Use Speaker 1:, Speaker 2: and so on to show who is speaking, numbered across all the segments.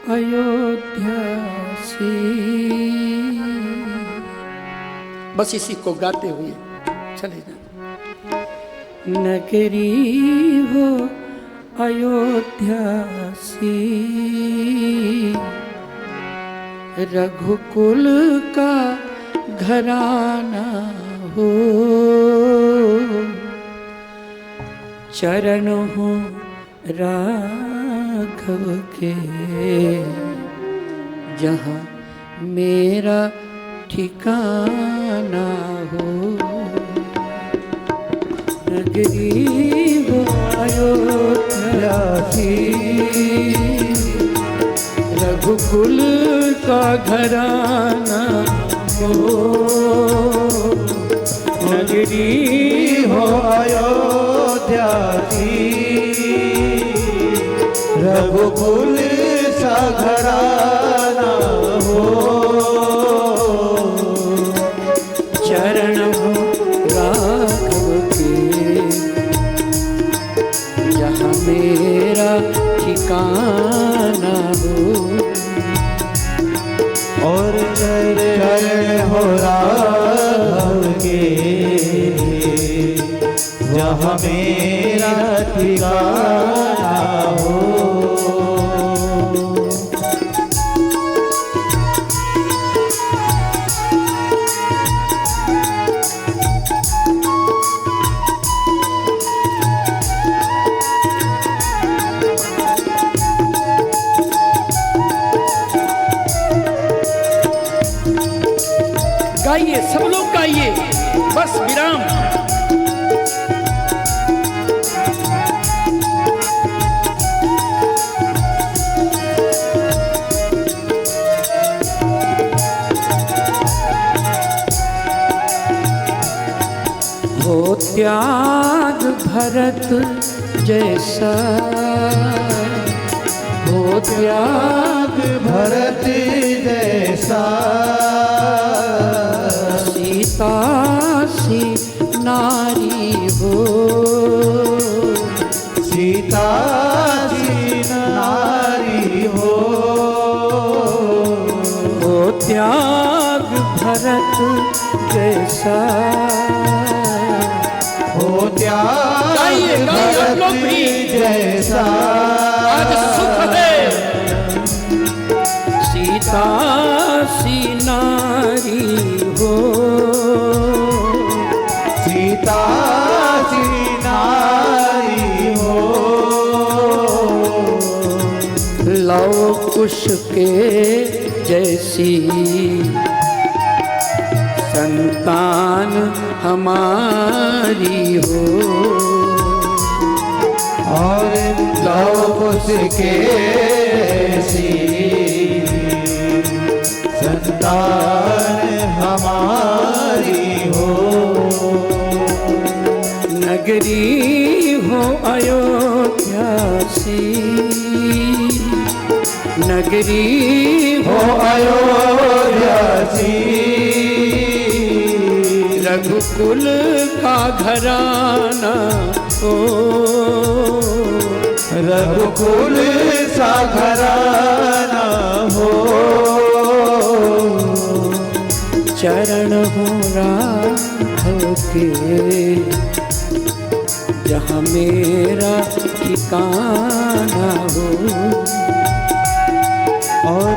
Speaker 1: अयोध्या से। बस इसी को गाते हुए चले जाए। नगरी हो अयोध्या सी, रघुकुल का घराना हो, चरण हो राघव के, जहाँ मेरा ठिकाना हो। नगरी हो अयोध्या की, रघुकुल का घराना हो।
Speaker 2: नगरी हो अयोध्या की, रघुकुल सा घराना हो।
Speaker 1: चरण हो राघव के, जहाँ मेरा ठिकाना हो।
Speaker 2: और चरण हो राघव के, जहाँ मेरा ठिकाना हो।
Speaker 1: गाइए, सब लोग गाइए, बस विराम। हो त्याग भरत जैसा, हो त्याग
Speaker 2: भरत जैसा,
Speaker 1: सीता सी नारी हो,
Speaker 2: सीता सी नारी हो।
Speaker 1: हो त्याग भरत जैसा,
Speaker 2: हो त्याग भरत जैसा,
Speaker 1: आज सुख है। सीता सी नारी हो,
Speaker 2: सीता सी नारी हो।
Speaker 1: लव कुश के जैसी संतान हमारी हो।
Speaker 2: और लव कुश के जैसी संतान हमारी हो।
Speaker 1: नगरी हो अयोध्या सी, नगरी
Speaker 2: हो अयोध्या सी,
Speaker 1: रघुकुल का घराना हो।
Speaker 2: रघुकुल सा घराना हो।
Speaker 1: चरण हो राघव के, जहाँ मेरा ठिकाना हो।
Speaker 2: और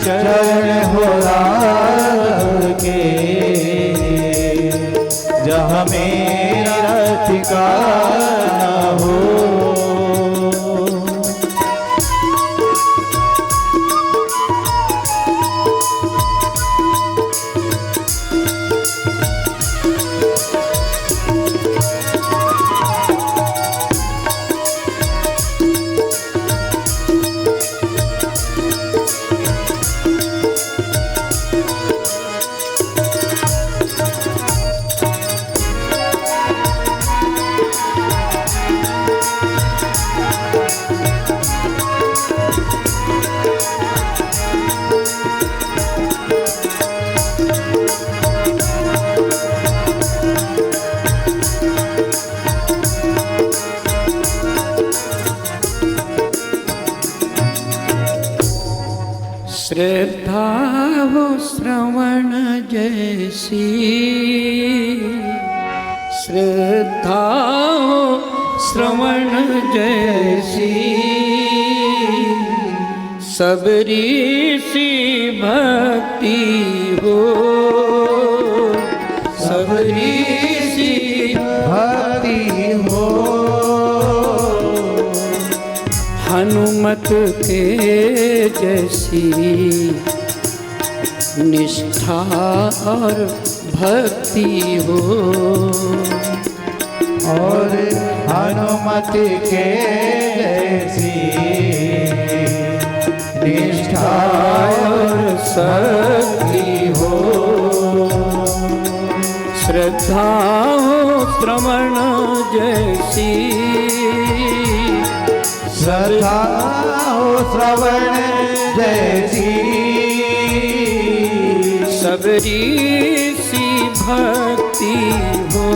Speaker 2: चरण हो राघव के, जहाँ मेरा ठिकाना हो।
Speaker 1: श्रद्धा हो श्रवण जैसी, श्रद्धा हो श्रवण जैसी, सबरी सी भक्ति हो, सबरी सी
Speaker 2: भक्ति हो।
Speaker 1: हनुमत के जैसी निष्ठा और भक्ति हो,
Speaker 2: और हनुमत के जैसी निष्ठा
Speaker 1: और शक्ति हो। श्रद्धा हो श्रवण जैसी,
Speaker 2: श्रद्धा हो श्रवण जैसी,
Speaker 1: सबरी सी भक्ति हो,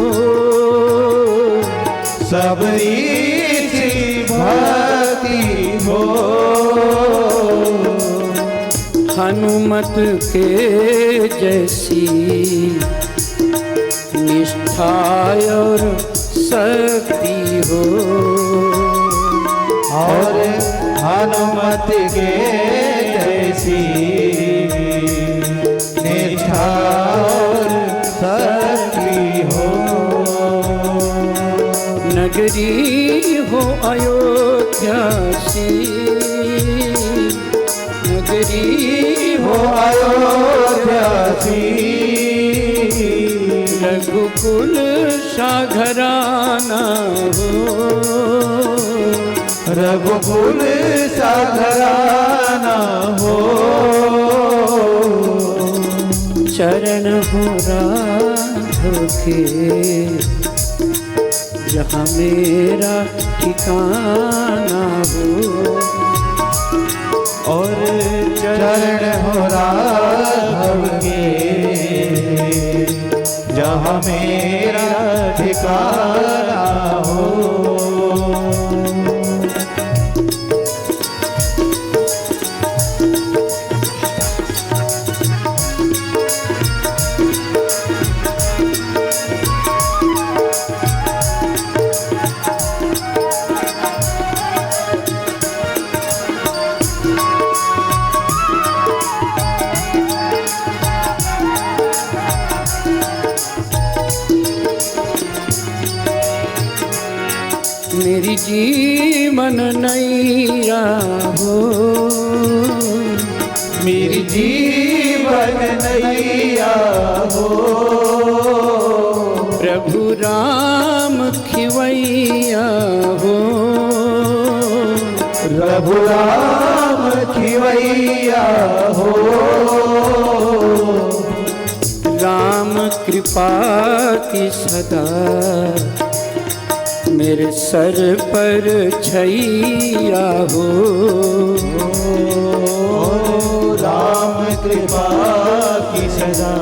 Speaker 2: सबरी सी भक्ति हो।
Speaker 1: हनुमत के जैसी निष्ठा और शक्ति हो,
Speaker 2: और हनुमत के जैसी निष्ठा और शक्ति हो।
Speaker 1: नगरी हो अयोध्या सी, नगरी
Speaker 2: हो अयोध्या सी,
Speaker 1: रघुकुल साघराना हो,
Speaker 2: रघुकुल साघराना हो।
Speaker 1: चरण हो राघव के, जहाँ मेरा ठिकाना हो,
Speaker 2: और चरण हो राघव के, जहाँ मेरा ठिकाना हो।
Speaker 1: मेरी जीवन नैया हो,
Speaker 2: मेरी जीवन नैया हो।
Speaker 1: प्रभु राम खिवैया हो,
Speaker 2: प्रभु राम खिवैया हो।
Speaker 1: राम कृपा की सदा मेरे सर पर छैया हो,
Speaker 2: राम कृपा की सदा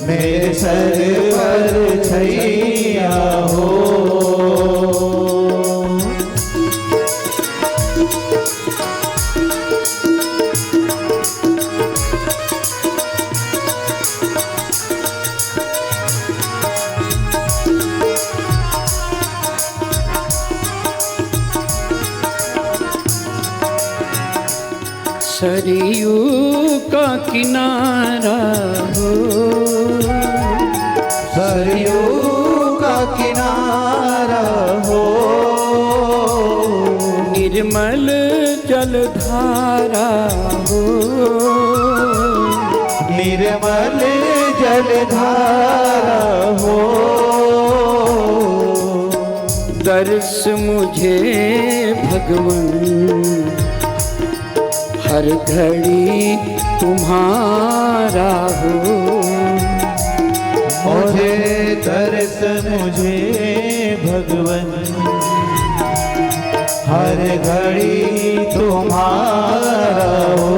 Speaker 2: मेरे सर पर छैया हो।
Speaker 1: सरयू का किनारा हो,
Speaker 2: सरयू का किनारा हो।
Speaker 1: निर्मल जलधारा हो,
Speaker 2: निर्मल जलधारा हो।
Speaker 1: दर्श मुझे भगवन हर घड़ी तुम्हारा हो,
Speaker 2: मुझे दर्शन मुझे भगवन हर घड़ी तुम्हारा हो।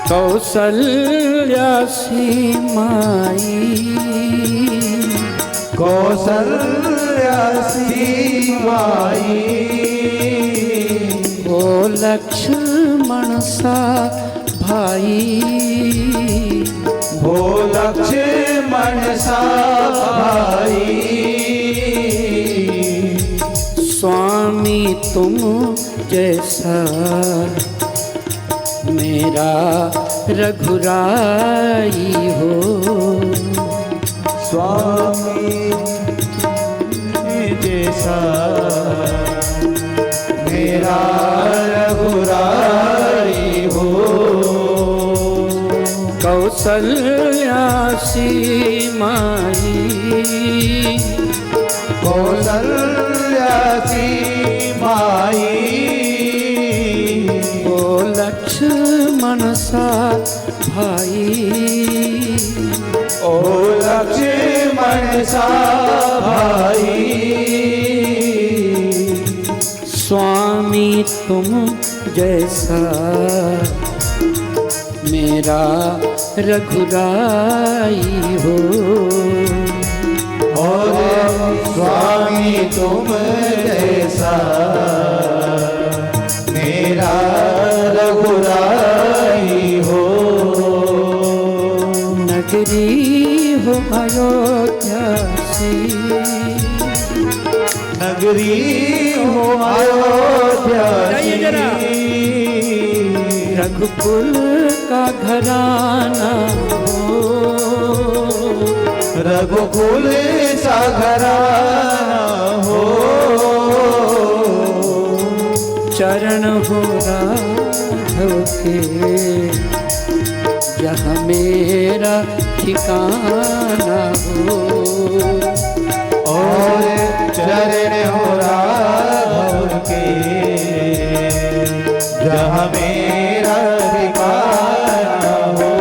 Speaker 1: कौसल्या सीमाई
Speaker 2: कौसल्या सीमाई
Speaker 1: ओ लक्ष्मण सा भाई
Speaker 2: हो लक्ष्मण सा भाई
Speaker 1: स्वामी तुम जैसा मेरा रघुराई हो
Speaker 2: स्वामी जैसा मेरा रघुराई हो
Speaker 1: कौसल्या सीमाई
Speaker 2: कौसल्या सीमाई
Speaker 1: ओ लक्ष्मण सा भाई
Speaker 2: ओ लक्ष्मण सा भाई
Speaker 1: स्वामी तुम जैसा मेरा रघुराई हो
Speaker 2: और स्वामी तुम जैसा मेरा रघुराई हो
Speaker 1: नगरी हो अयोध्या सी
Speaker 2: नगरी हो अयोध्या
Speaker 1: जाइए जरा। रघुकुल का घराना हो
Speaker 2: रघुकुल सा घराना हो
Speaker 1: चरण हो राघव के जहाँ मेरा ठिकाना हो
Speaker 2: और चरण हो राघव के जहाँ मेरा ठिकाना हो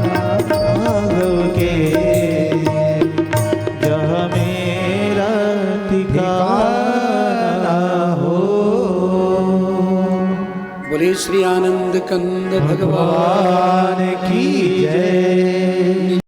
Speaker 2: राघव के जहाँ मेरा ठिकाना हो
Speaker 1: बोले श्री आनंद कंद भगवान
Speaker 2: भगवान की जय।